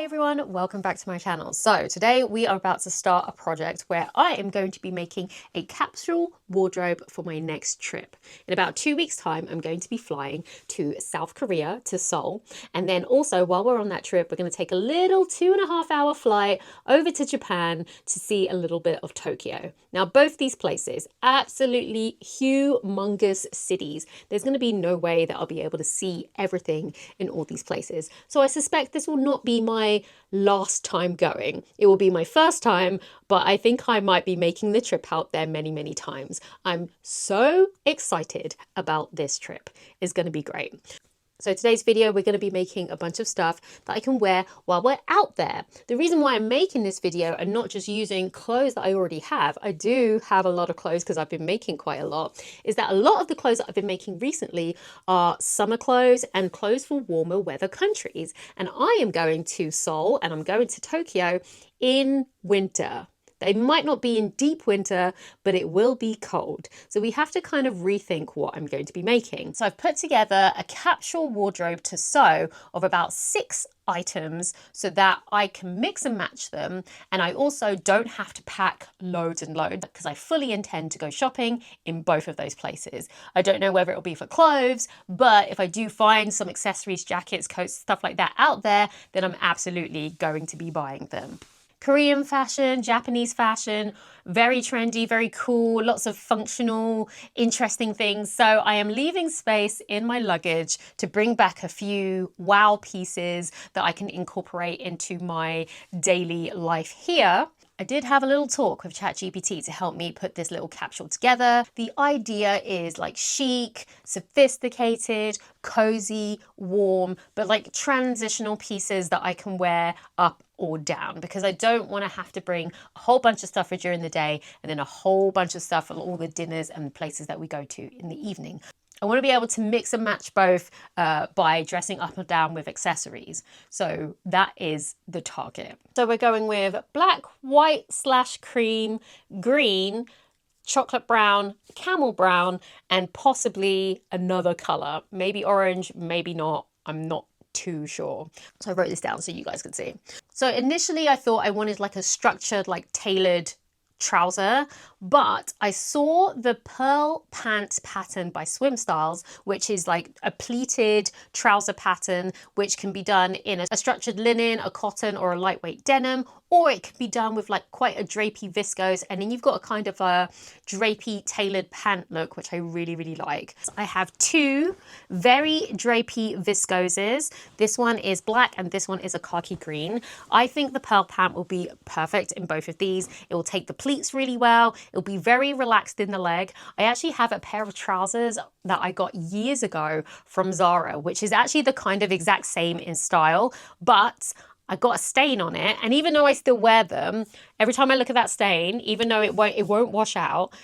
Hi everyone, welcome back to my channel. So today we are about to start a project where I am going to be making a capsule wardrobe for my next trip. In about 2 weeks time, I'm going to be flying to South Korea, to Seoul. And then also while we're on that trip, we're going to take a little 2.5 hour flight over to Japan to see a little bit of Tokyo. Now, both these places, absolutely humongous cities. There's going to be no way that I'll be able to see everything in all these places. So I suspect this will not be my last time going. It will be my first time, but I think I might be making the trip out there many, many times. I'm so excited about this trip. It's going to be great. So today's video, we're going to be making a bunch of stuff that I can wear while we're out there. The reason why I'm making this video and not just using clothes that I already have, I do have a lot of clothes because I've been making quite a lot, is that a lot of the clothes that I've been making recently are summer clothes and clothes for warmer weather countries. And I am going to Seoul and I'm going to Tokyo in winter. They might not be in deep winter, but it will be cold. So we have to kind of rethink what I'm going to be making. So I've put together a capsule wardrobe to sew of about 6 items so that I can mix and match them. And I also don't have to pack loads and loads because I fully intend to go shopping in both of those places. I don't know whether it'll be for clothes, but if I do find some accessories, jackets, coats, stuff like that out there, then I'm absolutely going to be buying them. Korean fashion, Japanese fashion, very trendy, very cool, lots of functional, interesting things. So I am leaving space in my luggage to bring back a few wow pieces that I can incorporate into my daily life here. I did have a little talk with ChatGPT to help me put this little capsule together. The idea is like chic, sophisticated, cozy, warm, but like transitional pieces that I can wear up or down, because I don't want to have to bring a whole bunch of stuff for during the day and then a whole bunch of stuff for all the dinners and places that we go to in the evening. I want to be able to mix and match both by dressing up or down with accessories. So that is the target. So we're going with black, white / cream, green, chocolate brown, camel brown, and possibly another color. Maybe orange, maybe not. I'm not too sure. So I wrote this down so you guys can see. So initially I thought I wanted like a structured, like tailored trouser, but I saw the pearl pants pattern by Swim Styles, which is like a pleated trouser pattern, which can be done in a structured linen, a cotton, or a lightweight denim, or it can be done with like quite a drapey viscose, and then you've got a kind of a drapey tailored pant look, which I really, really like. So I have 2 very drapey viscoses. This one is black and this one is a khaki green. I think the pearl pant will be perfect in both of these. It will take the pleats really well. It'll be very relaxed in the leg. I actually have a pair of trousers that I got years ago from Zara, which is actually the kind of exact same in style, but I got a stain on it, and even though I still wear them, every time I look at that stain, even though it won't wash out,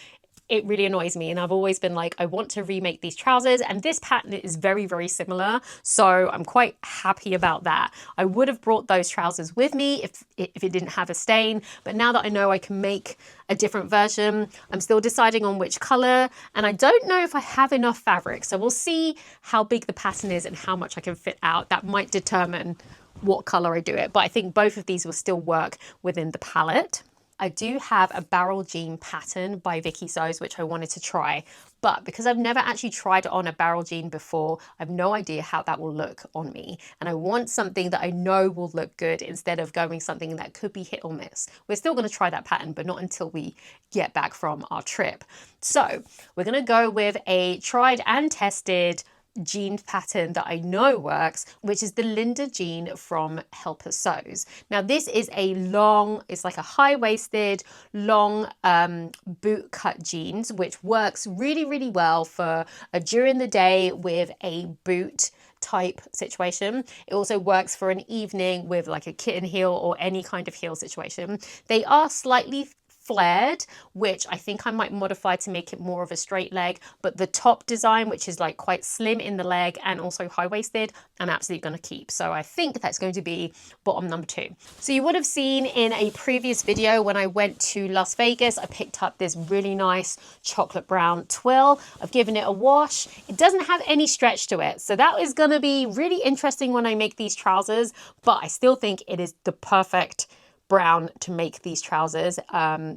it really annoys me. And I've always been like, I want to remake these trousers, and this pattern is very, very similar. So I'm quite happy about that. I would have brought those trousers with me if it didn't have a stain, but now that I know I can make a different version, I'm still deciding on which color, and I don't know if I have enough fabric. So we'll see how big the pattern is and how much I can fit out. That might determine what color I do it, but I think both of these will still work within the palette. I do have a barrel jean pattern by Vikisews, which I wanted to try, but because I've never actually tried on a barrel jean before, I have no idea how that will look on me. And I want something that I know will look good instead of going something that could be hit or miss. We're still going to try that pattern, but not until we get back from our trip. So we're going to go with a tried and tested jean pattern that I know works, which is the Linda jean from Helper Sews. Now this is a long, it's like a high-waisted, long boot cut jeans, which works really, really well for a during the day with a boot type situation. It also works for an evening with like a kitten heel or any kind of heel situation. They are slightly flared, which I think I might modify to make it more of a straight leg, but the top design, which is like quite slim in the leg and also high-waisted, I'm absolutely going to keep. So I think that's going to be bottom number 2. So you would have seen in a previous video when I went to Las Vegas, I picked up this really nice chocolate brown twill. I've given it a wash. It doesn't have any stretch to it, so that is going to be really interesting when I make these trousers, but I still think it is the perfect brown to make these trousers.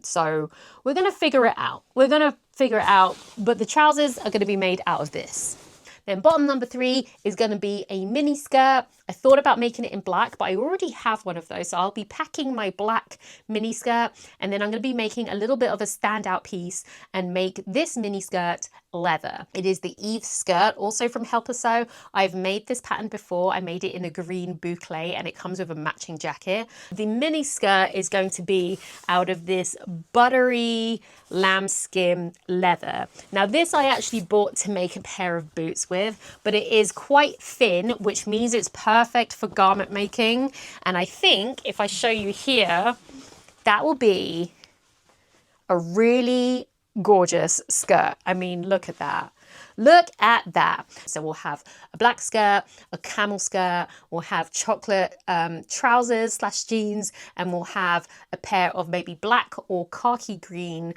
So we're going to figure it out. But the trousers are going to be made out of this. Then bottom number 3 is going to be a mini skirt. I thought about making it in black, but I already have one of those. So I'll be packing my black mini skirt, and then I'm going to be making a little bit of a standout piece and make this mini skirt leather. It is the Eve skirt, also from Helper Sew. I've made this pattern before. I made it in a green boucle, and it comes with a matching jacket. The mini skirt is going to be out of this buttery lambskin leather. Now this I actually bought to make a pair of boots with, but it is quite thin, which means it's perfect for garment making. And I think if I show you here, that will be a really gorgeous skirt. I mean, look at that. Look at that. So we'll have a black skirt, a camel skirt, we'll have chocolate trousers / jeans, and we'll have a pair of maybe black or khaki green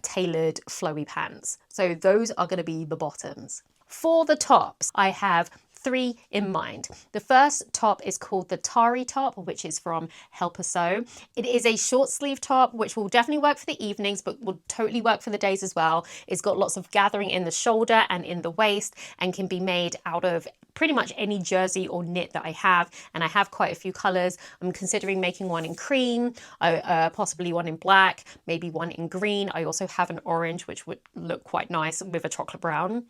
tailored flowy pants. So those are going to be the bottoms. For the tops, I have 3 in mind. The first top is called the Tari top, which is from Helper Sew. It is a short sleeve top, which will definitely work for the evenings, but will totally work for the days as well. It's got lots of gathering in the shoulder and in the waist, and can be made out of pretty much any jersey or knit that I have, and I have quite a few colors. I'm considering making one in cream, possibly one in black, maybe one in green. I also have an orange, which would look quite nice with a chocolate brown.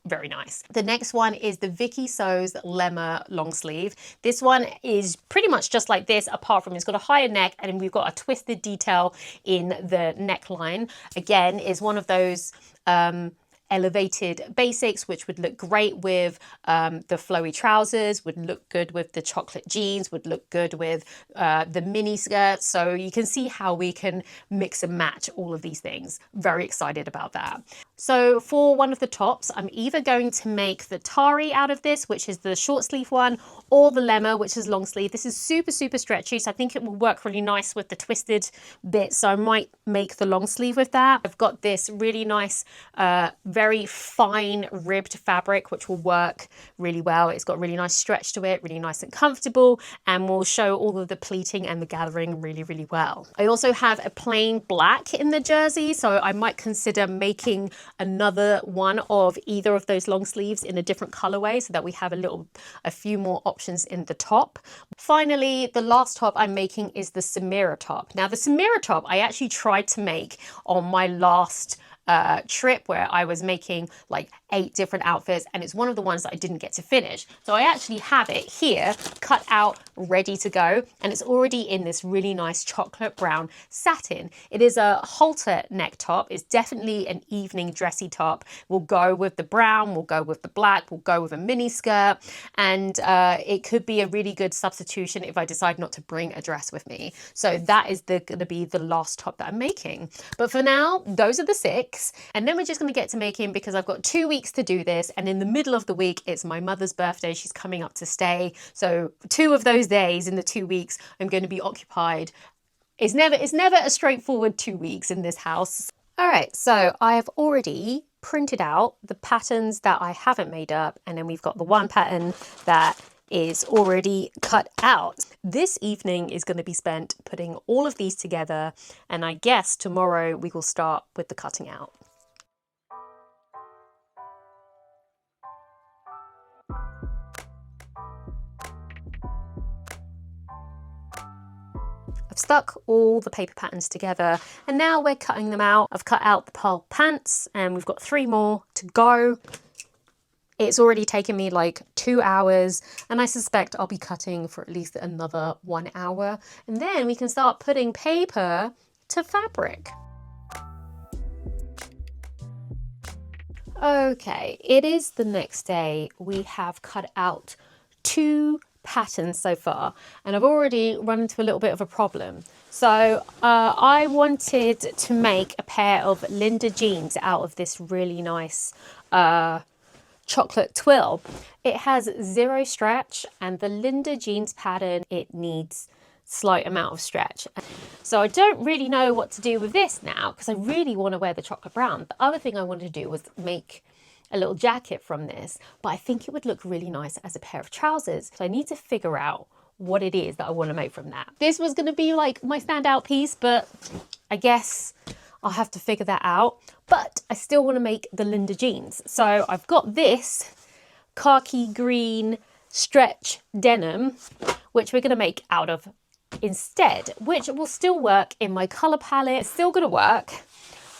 Very nice. The next one is the Vikisews Lemma long sleeve. This one is pretty much just like this, apart from it's got a higher neck and we've got a twisted detail in the neckline. Again, is one of those elevated basics, which would look great with the flowy trousers, would look good with the chocolate jeans, would look good with the mini skirts. So you can see how we can mix and match all of these things. Very excited about that. So for one of the tops, I'm either going to make the Tari out of this, which is the short sleeve one, or the Lemma, which is long sleeve. This is super, super stretchy, so I think it will work really nice with the twisted bit. So I might make the long sleeve with that. I've got this really nice, very fine ribbed fabric, which will work really well. It's got really nice stretch to it, really nice and comfortable, and will show all of the pleating and the gathering really, really well. I also have a plain black in the jersey, so I might consider making another one of either of those long sleeves in a different colorway, so that we have a few more options in the top. Finally, the last top I'm making is the Samira top. Now the Samira top I actually tried to make on my last trip, where I was making like 8 different outfits, and it's one of the ones that I didn't get to finish. So I actually have it here cut out, ready to go, and it's already in this really nice chocolate brown satin. It is a halter neck top. It's definitely an evening dressy top. Will go with the brown, will go with the black, will go with a mini skirt, and it could be a really good substitution if I decide not to bring a dress with me. So that is going to be the last top that I'm making. But for now, those are the 6. And then we're just going to get to making, because I've got 2 weeks to do this, and in the middle of the week it's my mother's birthday. She's coming up to stay, so 2 of those days in the 2 weeks I'm going to be occupied. It's never a straightforward 2 weeks in this house. All right, so I have already printed out the patterns that I haven't made up, and then we've got the one pattern that is already cut out. This evening is going to be spent putting all of these together, and I guess tomorrow we will start with the cutting out. I've stuck all the paper patterns together, and now we're cutting them out. I've cut out the pearl pants, and we've got 3 more to go. It's already taken me like 2 hours, and I suspect I'll be cutting for at least another 1 hour, and then we can start putting paper to fabric. Okay, it is the next day. We have cut out 2 patterns so far, and I've already run into a little bit of a problem. So I wanted to make a pair of Linda jeans out of this really nice chocolate twill. It has 0 stretch, and the Linda jeans pattern, it needs slight amount of stretch. So I don't really know what to do with this now, because I really want to wear the chocolate brown. The other thing I wanted to do was make a little jacket from this, but I think it would look really nice as a pair of trousers. So I need to figure out what it is that I want to make from that. This was going to be like my standout piece, but I guess I'll have to figure that out. But I still want to make the Linda jeans. So I've got this khaki green stretch denim, which we're going to make out of instead, which will still work in my color palette. It's still going to work,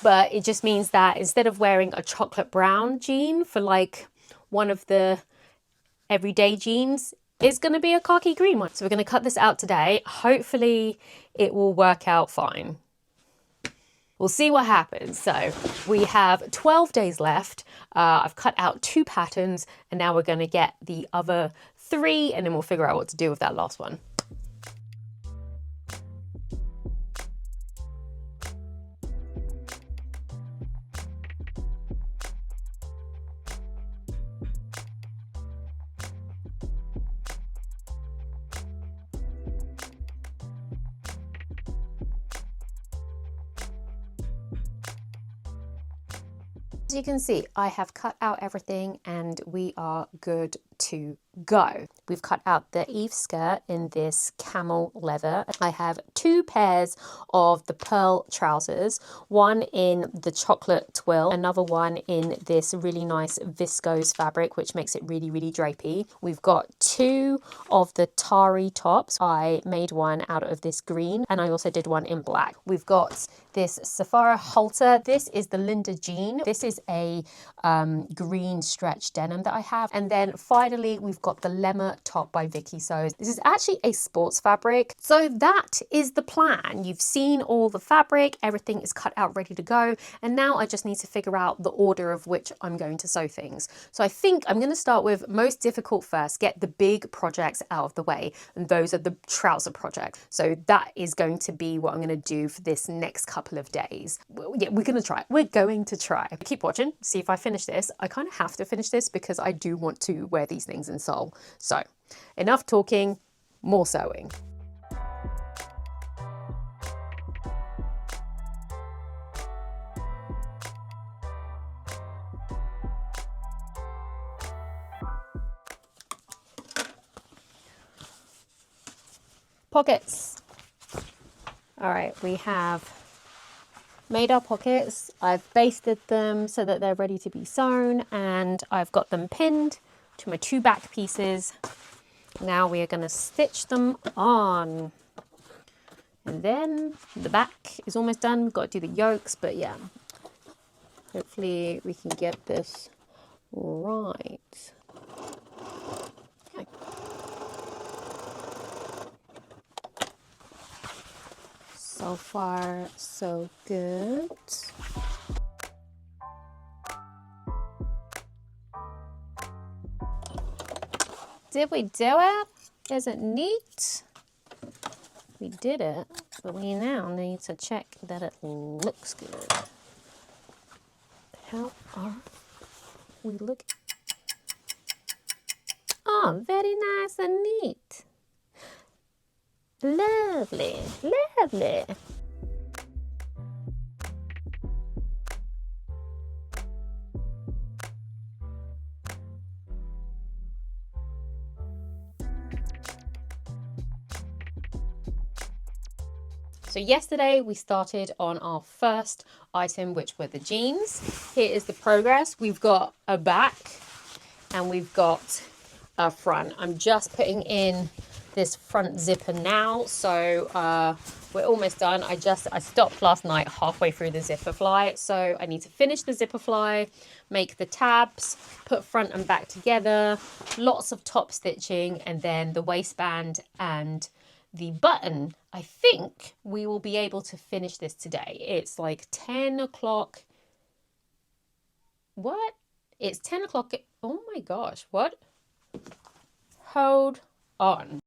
but it just means that instead of wearing a chocolate brown jean for like one of the everyday jeans, it's going to be a khaki green one. So we're going to cut this out today. Hopefully it will work out fine. We'll see what happens. So we have 12 days left. I've cut out 2 patterns, and now we're going to get the other 3, and then we'll figure out what to do with that last one. As you can see, I have cut out everything and we are good to go. We've cut out the Eve skirt in this camel leather. I have 2 pairs of the pearl trousers, one in the chocolate twill, another one in this really nice viscose fabric, which makes it really, really drapey. We've got 2 of the Tari tops. I made one out of this green, and I also did one in black. We've got this Sephora halter. This is the Linda jean. This is a green stretch denim that I have. And then finally, we've got the Lemma top by Vikisews. This is actually a sports fabric. So that is the plan. You've seen all the fabric, everything is cut out, ready to go. And now I just need to figure out the order of which I'm going to sew things. So I think I'm going to start with most difficult first, get the big projects out of the way. And those are the trouser projects. So that is going to be what I'm going to do for this next couple of days. Yeah, we're going to try. We're going to try. Keep watching, see if I finish this. I kind of have to finish this because I do want to wear these things in Seoul. So enough talking, more sewing. Pockets. All right, we have made our pockets. I've basted them so that they're ready to be sewn, and I've got them pinned to my 2 back pieces. Now we are going to stitch them on. And then the back is almost done. We've got to do the yokes, but yeah, hopefully we can get this right. Okay. So far, so good. Did we do it? Is it neat? We did it, but we now need to check that it looks good. How are we looking? Oh, very nice and neat. Lovely, lovely. So yesterday we started on our first item, which were the jeans. Here is the progress. We've got a back and we've got a front. I'm just putting in this front zipper now, so we're almost done. I stopped last night halfway through the zipper fly, so I need to finish the zipper fly, make the tabs, put front and back together, lots of top stitching, and then the waistband and the button. I think we will be able to finish this today. It's like 10 o'clock. What? It's 10 o'clock. Oh my gosh, what? Hold on.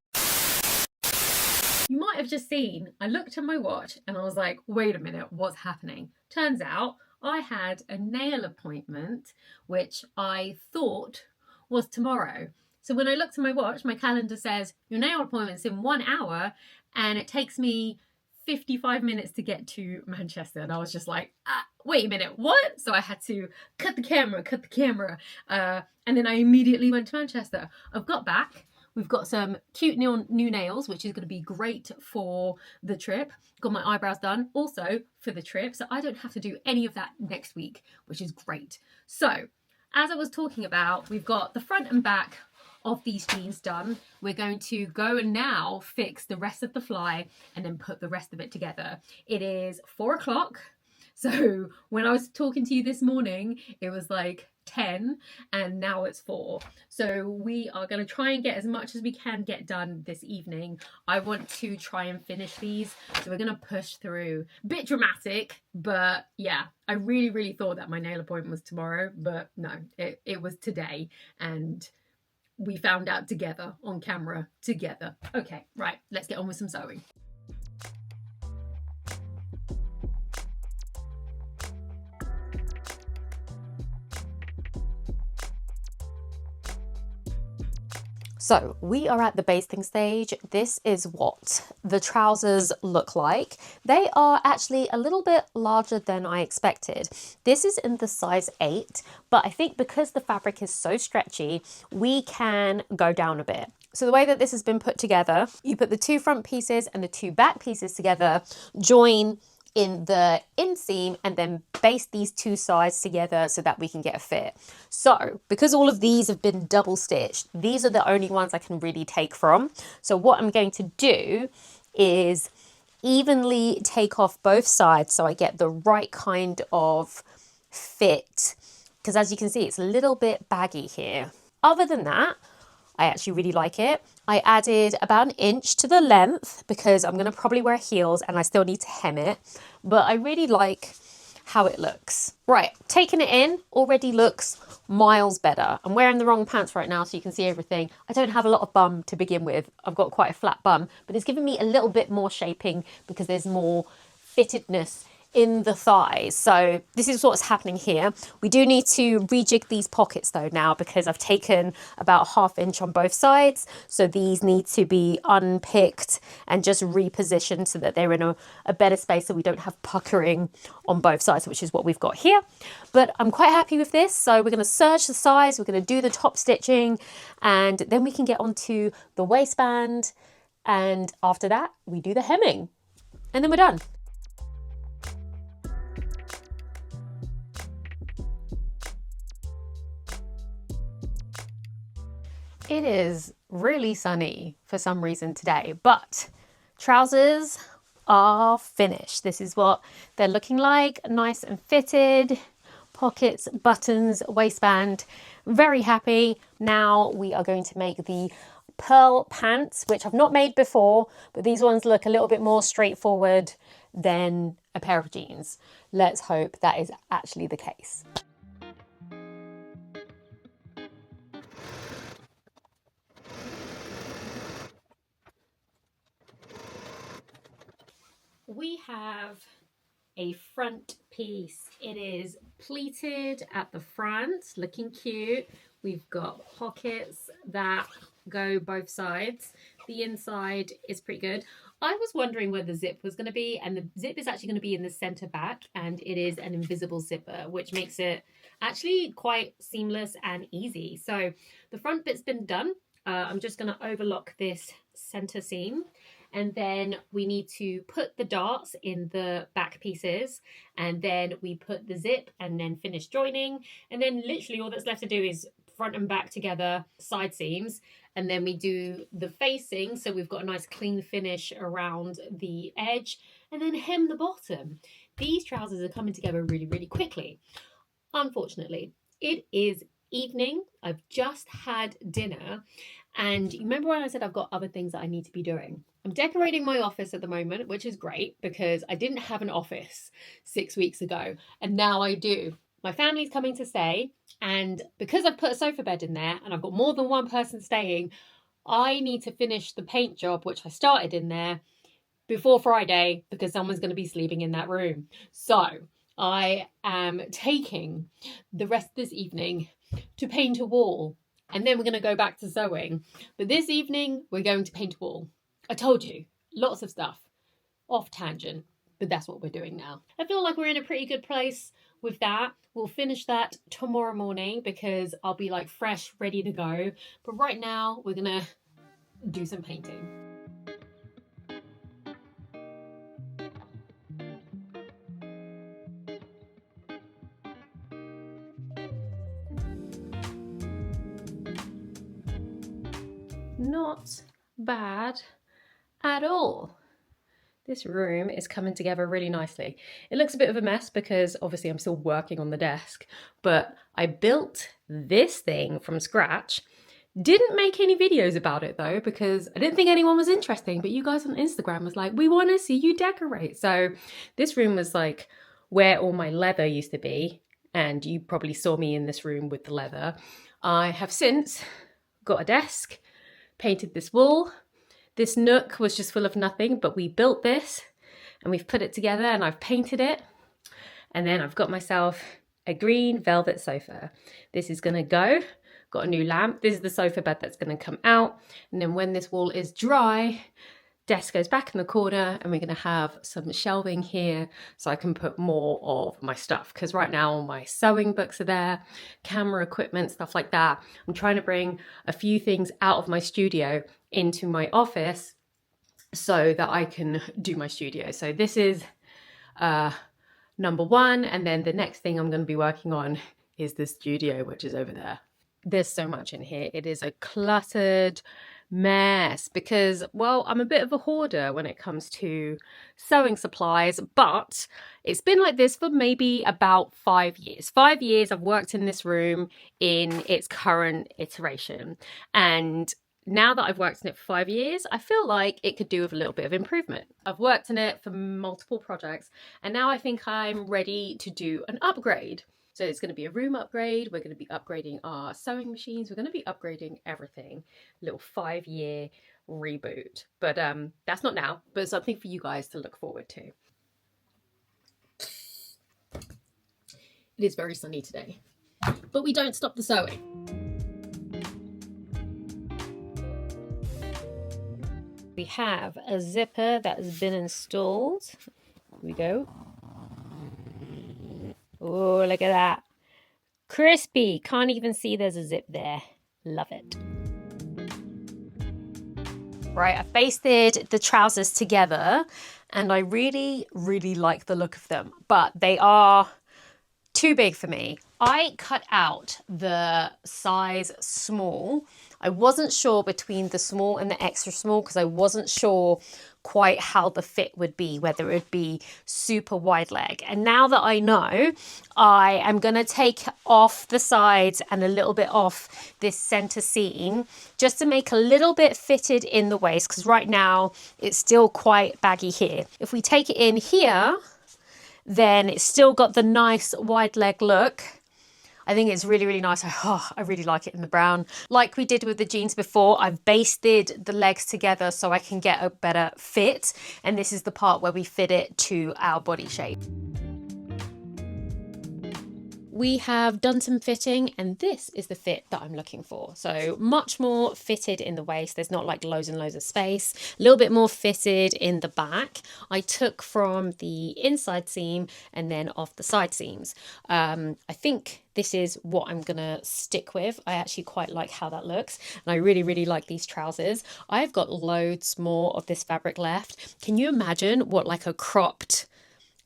You might have just seen, I looked at my watch and I was like, wait a minute, what's happening? Turns out I had a nail appointment, which I thought was tomorrow. So when I looked at my watch, my calendar says, your nail appointment's in 1 hour and it takes me 55 minutes to get to Manchester. And I was just like, wait a minute, what? So I had to cut the camera. And then I immediately went to Manchester. I've got back. We've got some cute new nails, which is going to be great for the trip. Got my eyebrows done also for the trip. So I don't have to do any of that next week, which is great. So as I was talking about, we've got the front and back of these jeans done. We're going to go and now fix the rest of the fly and then put the rest of it together. It is 4 o'clock. So when I was talking to you this morning, it was like 10 and now it's 4. So we are going to try and get as much as we can get done this evening. I want to try and finish these. So we're going to push through. Bit dramatic, but yeah, I really thought that my nail appointment was tomorrow, but no, it was today. And we found out together on camera together. Okay, right, let's get on with some sewing. So we are at the basting stage. This is what the trousers look like. They are actually a little bit larger than I expected. This is in the size 8, but I think because the fabric is so stretchy, we can go down a bit. So the way that this has been put together, you put the 2 front pieces and the 2 back pieces together, join in the inseam and then baste these 2 sides together so that we can get a fit. So because all of these have been double stitched, these are the only ones I can really take from. So what I'm going to do is evenly take off both sides so I get the right kind of fit, because as you can see, it's a little bit baggy here. Other than that, I actually really like it. I added about 1 inch to the length because I'm going to probably wear heels and I still need to hem it, but I really like how it looks. Right, taking it in already looks miles better. I'm wearing the wrong pants right now so you can see everything. I don't have a lot of bum to begin with. I've got quite a flat bum, but it's giving me a little bit more shaping because there's more fittedness in the thighs. So this is what's happening here. We do need to rejig these pockets though now because I've taken about 1/2 inch on both sides. So these need to be unpicked and just repositioned so that they're in a better space so we don't have puckering on both sides, which is what we've got here. But I'm quite happy with this. So we're going to serge the sides, we're going to do the top stitching, and then we can get onto the waistband. And after that, we do the hemming and then we're done. It is really sunny for some reason today, but trousers are finished. This is what they're looking like, nice and fitted, pockets, buttons, waistband. Very happy. Now we are going to make the pearl pants, which I've not made before, but these ones look a little bit more straightforward than a pair of jeans. Let's hope that is actually the case. We have a front piece. It is pleated at the front, looking cute. We've got pockets that go both sides. The inside is pretty good. I was wondering where the zip was going to be, and the zip is actually going to be in the center back, and it is an invisible zipper, which makes it actually quite seamless and easy. So the front bit's been done. I'm just going to overlock this center seam. And then we need to put the darts in the back pieces, and then we put the zip and then finish joining. And then literally all that's left to do is front and back together, side seams, and then we do the facing. So we've got a nice clean finish around the edge, and then hem the bottom. These trousers are coming together really quickly. Unfortunately, it is evening. I've just had dinner. And you remember when I said I've got other things that I need to be doing? I'm decorating my office at the moment, which is great because I didn't have an office 6 weeks ago, and now I do. My family's coming to stay, and because I've put a sofa bed in there and I've got more than one person staying, I need to finish the paint job, which I started in there, before Friday, because someone's going to be sleeping in that room. So I am taking the rest of this evening to paint a wall, and then we're going to go back to sewing. But this evening, we're going to paint a wall. I told you, lots of stuff. Off tangent, but that's what we're doing now. I feel like we're in a pretty good place with that. We'll finish that tomorrow morning because I'll be like fresh, ready to go. But right now, we're going to do some painting. Not bad at all. This room is coming together really nicely. It looks a bit of a mess because obviously I'm still working on the desk, but I built this thing from scratch. Didn't make any videos about it though, because I didn't think anyone was interested, but you guys on Instagram was like, we want to see you decorate. So this room was like where all my leather used to be. And you probably saw me in this room with the leather. I have since got a desk, painted this wall. This nook was just full of nothing, but we built this and we've put it together and I've painted it. And then I've got myself a green velvet sofa. This is gonna go. Got a new lamp. This is the sofa bed that's gonna come out. And then when this wall is dry, desk goes back in the corner and we're gonna have some shelving here so I can put more of my stuff. Because right now all my sewing books are there, camera equipment, stuff like that. I'm trying to bring a few things out of my studio into my office so that I can do my studio. So this is number one. And then the next thing I'm going to be working on is the studio, which is over there. There's so much in here. It is a cluttered mess because, well, I'm a bit of a hoarder when it comes to sewing supplies, but it's been like this for maybe about 5 years. 5 years I've worked in this room in its current iteration. And now that I've worked in it for 5 years, I feel like it could do with a little bit of improvement. I've worked in it for multiple projects, and now I think I'm ready to do an upgrade. So it's going to be a room upgrade. We're going to be upgrading our sewing machines. We're going to be upgrading everything. A little 5-year reboot. But that's not now, but something for you guys to look forward to. It is very sunny today, but we don't stop the sewing. We have a zipper that has been installed. Here we go. Oh, look at that. Crispy. Can't even see there's a zip there. Love it. Right, I've basted the trousers together and I really, really like the look of them, but they are too big for me. I cut out the size small. I wasn't sure between the small and the extra small because I wasn't sure quite how the fit would be, whether it would be super wide leg. And now that I know, I am going to take off the sides and a little bit off this center seam just to make a little bit fitted in the waist, because right now it's still quite baggy here. If we take it in here, then it's still got the nice wide leg look. I think it's really, really nice. I really like it in the brown. Like we did with the jeans before, I've basted the legs together so I can get a better fit. And this is the part where we fit it to our body shape. We have done some fitting and this is the fit that I'm looking for. So much more fitted in the waist. There's not like loads and loads of space. A little bit more fitted in the back. I took from the inside seam and then off the side seams. I think this is what I'm gonna stick with. I actually quite like how that looks. And I really, really like these trousers. I've got loads more of this fabric left. Can you imagine what like a cropped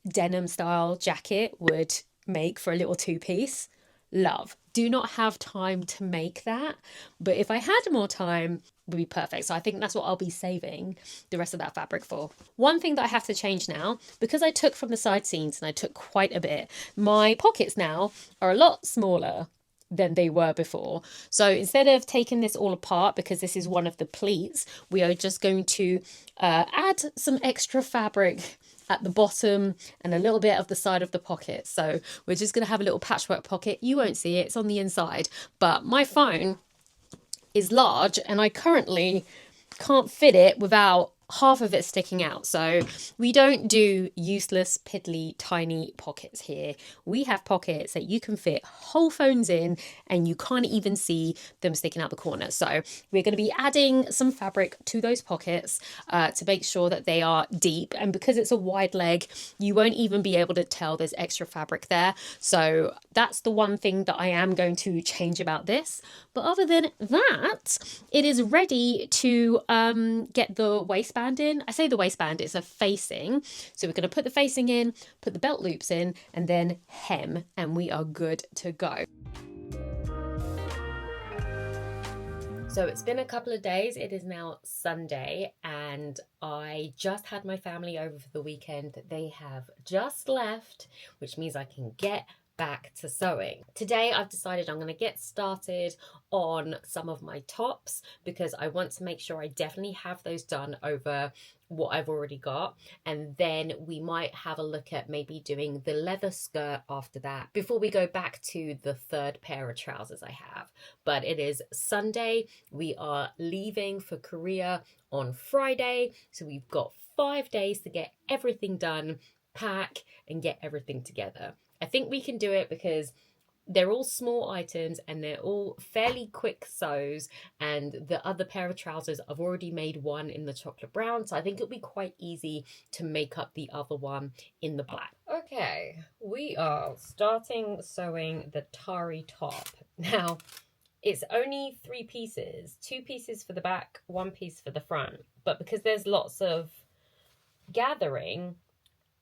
denim style jacket would make for a little two-piece? Love. Do not have time to make that, but if I had more time, it would be perfect. So I think that's what I'll be saving the rest of that fabric for. One thing that I have to change now, because I took from the side seams and I took quite a bit, my pockets now are a lot smaller than they were before. So instead of taking this all apart, because this is one of the pleats, we are just going to add some extra fabric at the bottom and a little bit of the side of the pocket. So we're just going to have a little patchwork pocket. You won't see it, it's on the inside, but my phone is large and I currently can't fit it without half of it sticking out. So we don't do useless, piddly, tiny pockets here. We have pockets that you can fit whole phones in and you can't even see them sticking out the corner. So we're going to be adding some fabric to those pockets to make sure that they are deep. And because it's a wide leg, you won't even be able to tell there's extra fabric there. So that's the one thing that I am going to change about this. But other than that, it is ready to get the waistband in. I say the waistband, it's a facing. So we're going to put the facing in, put the belt loops in, and then hem, and we are good to go. So it's been a couple of days. It is now Sunday and I just had my family over for the weekend. They have just left, which means I can get back to sewing. Today I've decided I'm going to get started on some of my tops because I want to make sure I definitely have those done over what I've already got, and then we might have a look at maybe doing the leather skirt after that before we go back to the third pair of trousers I have. But it is Sunday, we are leaving for Korea on Friday, so we've got 5 days to get everything done, pack and get everything together. I think we can do it because they're all small items and they're all fairly quick sews, and the other pair of trousers, I've already made one in the chocolate brown, so I think it'll be quite easy to make up the other one in the black. Okay, we are starting sewing the Tari top. Now, it's only 3 pieces, 2 pieces for the back, 1 piece for the front, but because there's lots of gathering,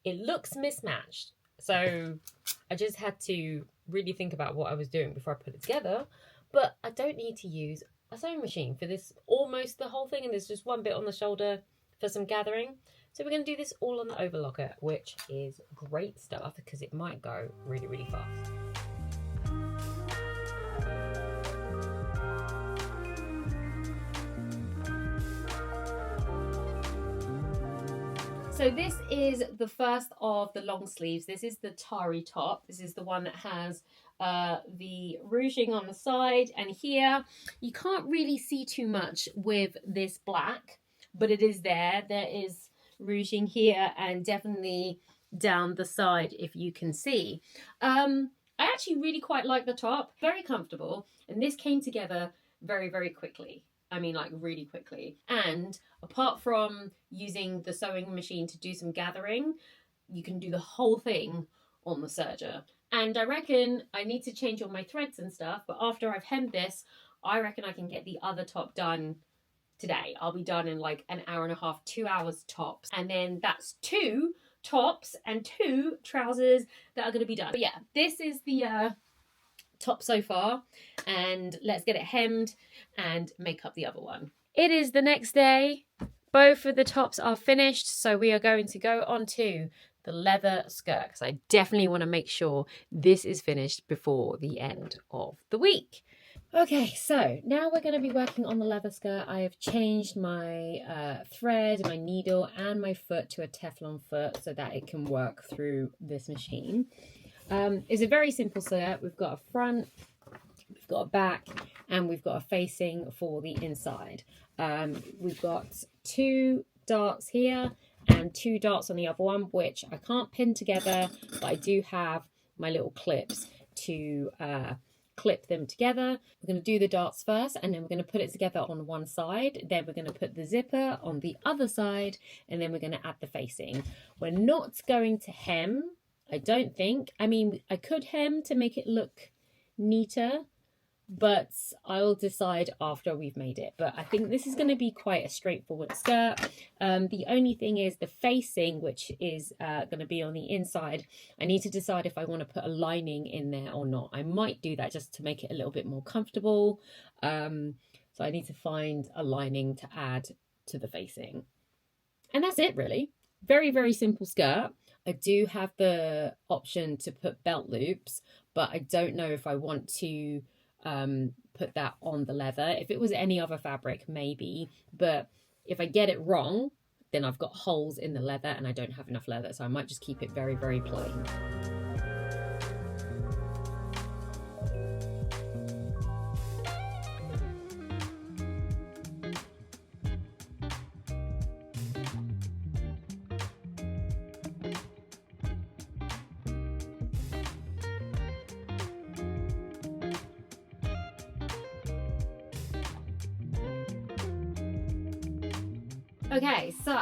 it looks mismatched. So I just had to really think about what I was doing before I put it together. But I don't need to use a sewing machine for this, almost the whole thing, and there's just one bit on the shoulder for some gathering. So we're going to do this all on the overlocker, which is great stuff because it might go really, really fast. So this is the first of the long sleeves. This is the Tari top. This is the one that has the ruching on the side, and here you can't really see too much with this black, but it is there. There is ruching here and definitely down the side if you can see. I actually really quite like the top, very comfortable, and this came together very, very quickly. I mean, like really quickly. And apart from using the sewing machine to do some gathering, you can do the whole thing on the serger. And I reckon I need to change all my threads and stuff, but after I've hemmed this, I reckon I can get the other top done today. I'll be done in like an hour and a half, 2 hours tops. And then that's 2 tops and 2 trousers that are going to be done. But yeah, this is the top so far, and let's get it hemmed and make up the other one. It is the next day. Both of the tops are finished, so we are going to go on to the leather skirt because I definitely want to make sure this is finished before the end of the week. Okay, so now we're going to be working on the leather skirt. I have changed my thread, my needle and my foot to a Teflon foot so that it can work through this machine. It's a very simple skirt. We've got a front, we've got a back, and we've got a facing for the inside. We've got 2 darts here and 2 darts on the other one, which I can't pin together, but I do have my little clips to clip them together. We're going to do the darts first, and then we're going to put it together on one side. Then we're going to put the zipper on the other side, and then we're going to add the facing. We're not going to hem, I don't think. I mean, I could hem to make it look neater, but I'll decide after we've made it. But I think this is going to be quite a straightforward skirt. The only thing is the facing, which is going to be on the inside. I need to decide if I want to put a lining in there or not. I might do that just to make it a little bit more comfortable. So I need to find a lining to add to the facing. And that's it, really. Very, very simple skirt. I do have the option to put belt loops, but I don't know if I want to put that on the leather. If it was any other fabric, maybe, but if I get it wrong, then I've got holes in the leather and I don't have enough leather, so I might just keep it very, very plain. Okay, so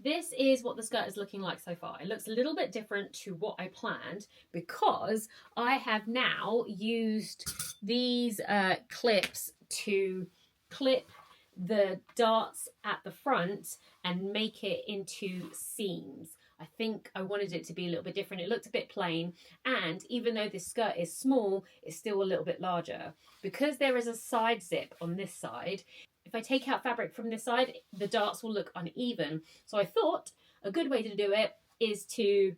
this is what the skirt is looking like so far. It looks a little bit different to what I planned because I have now used these clips to clip the darts at the front and make it into seams. I think I wanted it to be a little bit different. It looked a bit plain, and even though this skirt is small, it's still a little bit larger. Because there is a side zip on this side, if I take out fabric from this side, the darts will look uneven. So I thought a good way to do it is to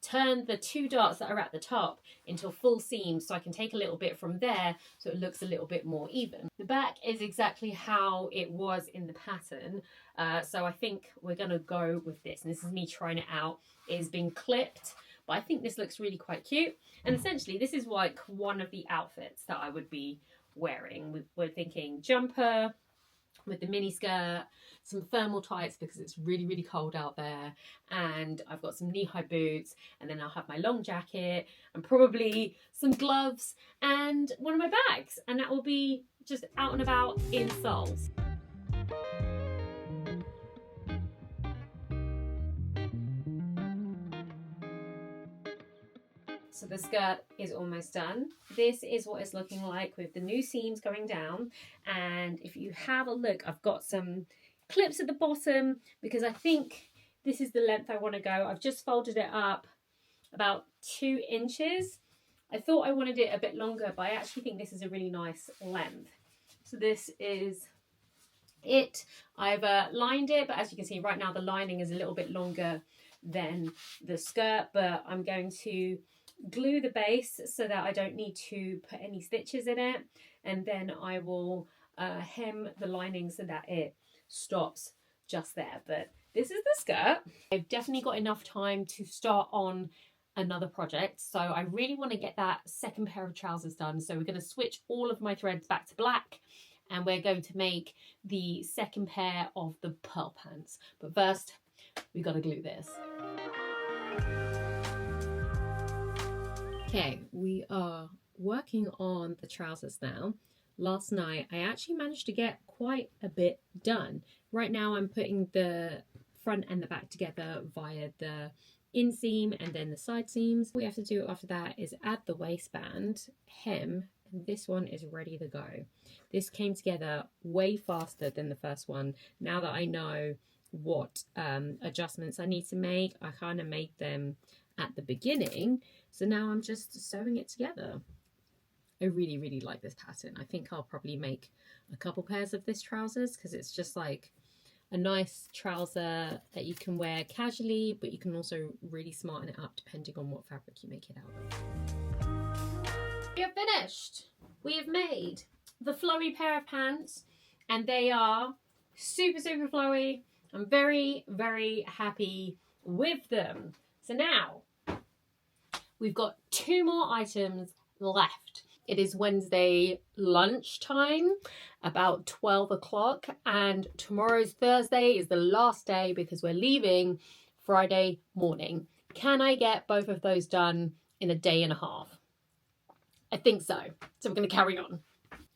turn the two darts that are at the top into a full seam, so I can take a little bit from there so it looks a little bit more even. The back is exactly how it was in the pattern, so I think we're gonna go with this, and this is me trying it out. It is being clipped, but I think this looks really quite cute, and essentially this is like one of the outfits that I would be wearing. We're thinking jumper with the mini skirt, some thermal tights because it's really, really cold out there, and I've got some knee-high boots, and then I'll have my long jacket and probably some gloves and one of my bags, and that will be just out and about in Seoul. So the skirt is almost done. This is what it's looking like with the new seams going down. And if you have a look, I've got some clips at the bottom because I think this is the length I want to go. I've just folded it up about 2 inches. I thought I wanted it a bit longer, but I actually think this is a really nice length. So this is it. I've lined it, but as you can see right now the lining is a little bit longer than the skirt, but I'm going to glue the base so that I don't need to put any stitches in it, and then I will hem the lining so that it stops just there. But this is the skirt. I've definitely got enough time to start on another project, so I really want to get that second pair of trousers done. So we're going to switch all of my threads back to black, and we're going to make the second pair of the pearl pants. But first we've got to glue this. Okay, we are working on the trousers now. Last night I actually managed to get quite a bit done. Right now I'm putting the front and the back together via the inseam and then the side seams. What we have to do after that is add the waistband, hem, and this one is ready to go. This came together way faster than the first one. Now that I know what adjustments I need to make, I kind of made them at the beginning, so now I'm just sewing it together. I really, really like this pattern. I think I'll probably make a couple pairs of this trousers because it's just like a nice trouser that you can wear casually, but you can also really smarten it up depending on what fabric you make it out of. We are finished. We have made the flowy pair of pants, and they are super, super flowy. I'm very, very happy with them. So now we've got 2 more items left. It is Wednesday lunchtime, about 12 o'clock, and tomorrow's Thursday is the last day because we're leaving Friday morning. Can I get both of those done in a day and a half? I think so. So we're going to carry on.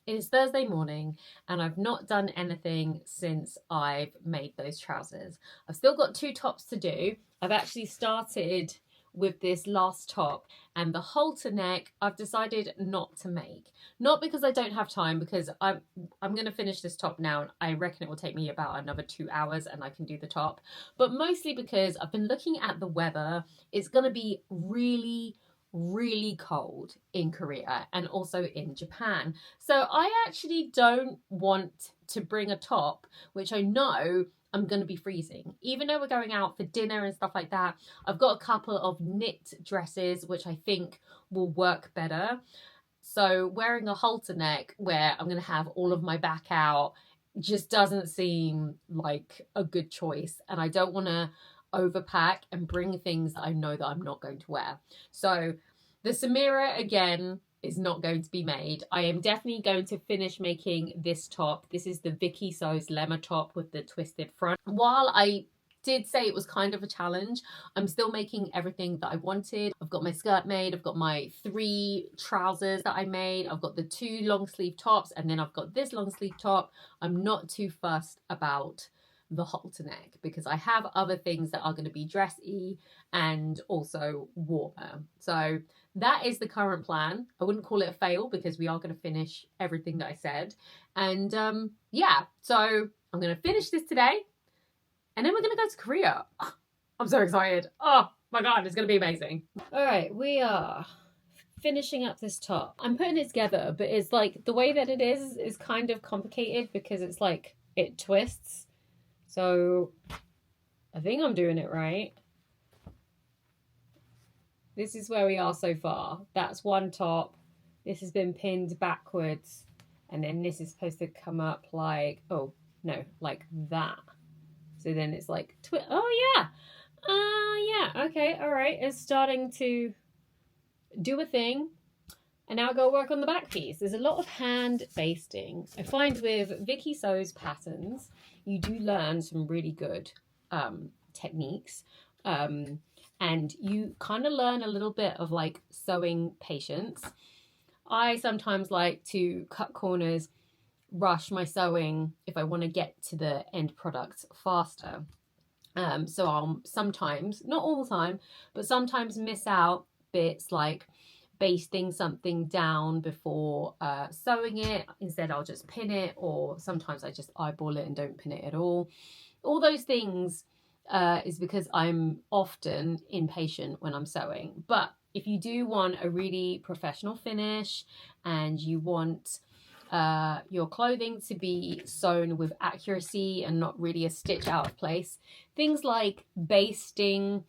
It is Thursday morning and I've not done anything since I've made those trousers. I've still got 2 tops to do. I've actually started with this last top, and the halter neck I've decided not to make. Not because I don't have time, because I'm going to finish this top now and I reckon it will take me about another 2 hours and I can do the top. But mostly because I've been looking at the weather. It's going to be really, really cold in Korea and also in Japan. So I actually don't want to bring a top which I know I'm going to be freezing. Even though we're going out for dinner and stuff like that, I've got a couple of knit dresses which I think will work better. So wearing a halter neck where I'm going to have all of my back out just doesn't seem like a good choice, and I don't want to overpack and bring things that I know that I'm not going to wear. So the Samira again is not going to be made. I am definitely going to finish making this top. This is the Vikisews Lemma top with the twisted front. While I did say it was kind of a challenge, I'm still making everything that I wanted. I've got my skirt made, I've got my 3 trousers that I made, I've got the 2 long sleeve tops, and then I've got this long sleeve top. I'm not too fussed about the halter neck, because I have other things that are going to be dressy and also warmer. So that is the current plan. I wouldn't call it a fail because we are going to finish everything that I said. And yeah, so I'm going to finish this today and then we're going to go to Korea. I'm so excited. Oh my God, it's going to be amazing. All right, we are finishing up this top. I'm putting it together, but it's like the way that it is kind of complicated because it's like it twists. So I think I'm doing it right. This is where we are so far. That's one top. This has been pinned backwards. And then this is supposed to come up like, oh, no, like that. So then it's like, oh, yeah. Yeah, okay, all right. It's starting to do a thing. And now I go work on the back piece. There's a lot of hand basting. I find with Vikisews patterns, you do learn some really good techniques. And you kind of learn a little bit of like sewing patience. I sometimes like to cut corners, rush my sewing if I want to get to the end product faster. So I'll sometimes, not all the time, but sometimes miss out bits like basting something down before sewing it. Instead, I'll just pin it, or sometimes I just eyeball it and don't pin it at all. All those things is because I'm often impatient when I'm sewing. But if you do want a really professional finish and you want your clothing to be sewn with accuracy and not really a stitch out of place, things like basting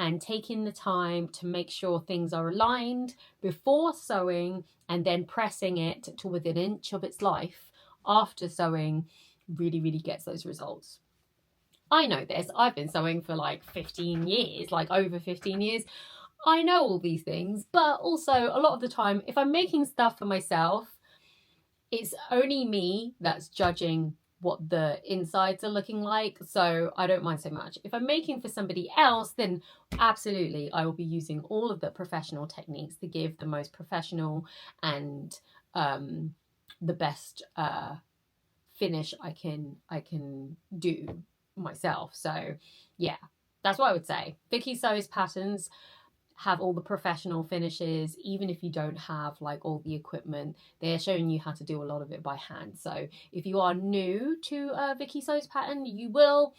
and taking the time to make sure things are aligned before sewing and then pressing it to within an inch of its life after sewing really, really gets those results. I know this. I've been sewing for like 15 years, like over 15 years. I know all these things, but also a lot of the time, if I'm making stuff for myself, it's only me that's judging what the insides are looking like. So I don't mind so much. If I'm making for somebody else, then absolutely, I will be using all of the professional techniques to give the most professional and the best finish I can do myself. So yeah, that's what I would say. Vikisews patterns have all the professional finishes. Even if you don't have like all the equipment, they're showing you how to do a lot of it by hand. So if you are new to a Vikisews pattern, you will,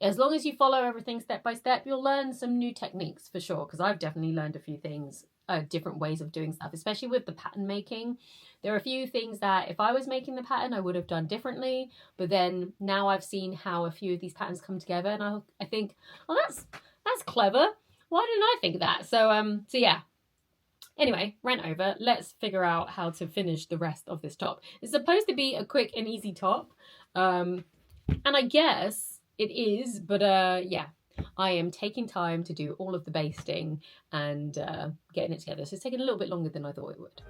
as long as you follow everything step by step, you'll learn some new techniques for sure. Because I've definitely learned a few things, different ways of doing stuff, especially with the pattern making. There are a few things that if I was making the pattern, I would have done differently. But then now I've seen how a few of these patterns come together, and I think, oh, that's clever. Why didn't I think of that? So yeah. Anyway, rant over. Let's figure out how to finish the rest of this top. It's supposed to be a quick and easy top, and I guess it is. But yeah, I am taking time to do all of the basting and getting it together. So it's taking a little bit longer than I thought it would.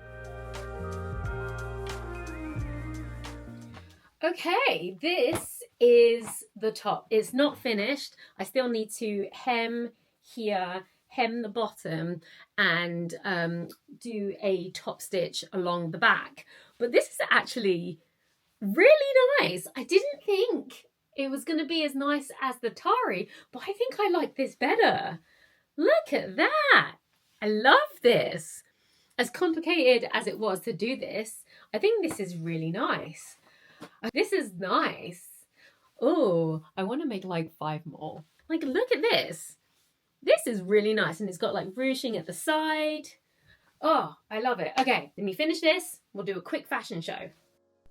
Okay, this is the top. It's not finished. I still need to hem here, hem the bottom, and do a top stitch along the back. But this is actually really nice. I didn't think it was going to be as nice as the Tari, but I think I like this better. Look at that. I love this. As complicated as it was to do this, I think this is really nice. This is nice. Oh, I want to make like 5 more. Like, look at this. This is really nice, and it's got like ruching at the side. Oh, I love it. Okay, let me finish this. We'll do a quick fashion show.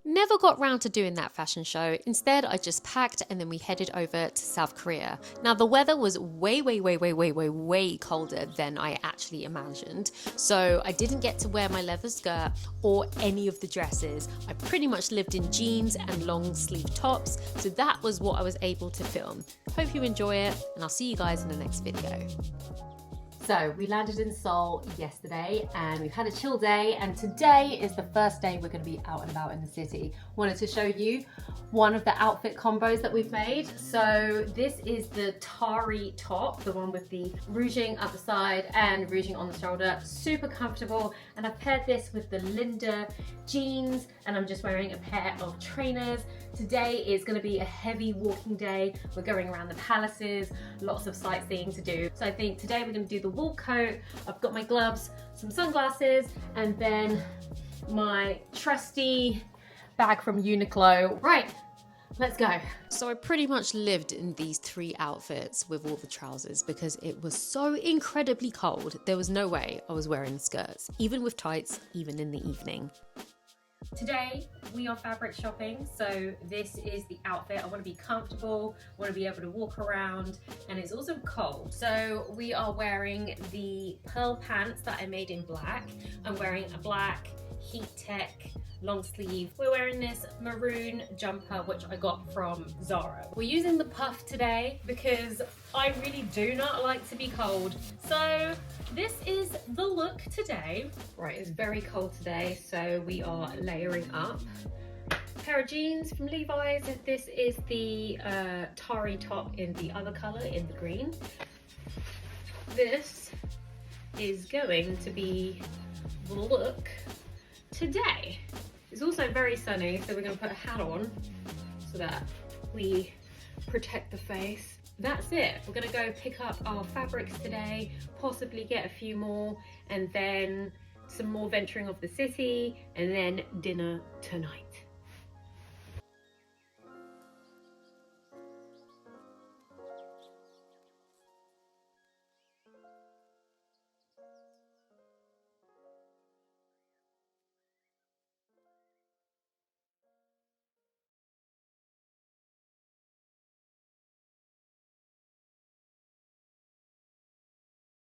Never got round to doing that fashion show. Instead, I just packed and then we headed over to South Korea. Now, the weather was way colder than I actually imagined. So I didn't get to wear my leather skirt or any of the dresses. I pretty much lived in jeans and long sleeve tops. So that was what I was able to film. Hope you enjoy it, and I'll see you guys in the next video. So we landed in Seoul yesterday and we've had a chill day, and today is the first day we're going to be out and about in the city. Wanted to show you one of the outfit combos that we've made. So this is the Tari top, the one with the ruching up the side and ruching on the shoulder. Super comfortable, and I've paired this with the Linda jeans, and I'm just wearing a pair of trainers. Today is going to be a heavy walking day. We're going around the palaces, lots of sightseeing to do. So I think today we're going to do the wool coat. I've got my gloves, some sunglasses, and then my trusty bag from Uniqlo. Right, let's go. So I pretty much lived in these 3 outfits with all the trousers because it was so incredibly cold. There was no way I was wearing skirts, even with tights, even in the evening. Today we are fabric shopping, so this is the outfit. I want to be comfortable, I want to be able to walk around, and it's also cold. So we are wearing the Pearl pants that I made in black. I'm wearing a black heat tech long sleeve. We're wearing this maroon jumper which I got from Zara. We're using the Pfaff today because I really do not like to be cold. So this is the look today. Right, it's very cold today, so we are layering up. Pair of jeans from Levi's. This is the Tari top in the other color, in the green. This is going to be the look today. It's also very sunny, so we're going to put a hat on so that we protect the face. That's it. We're going to go pick up our fabrics today, possibly get a few more, and then some more venturing of the city, and then dinner tonight.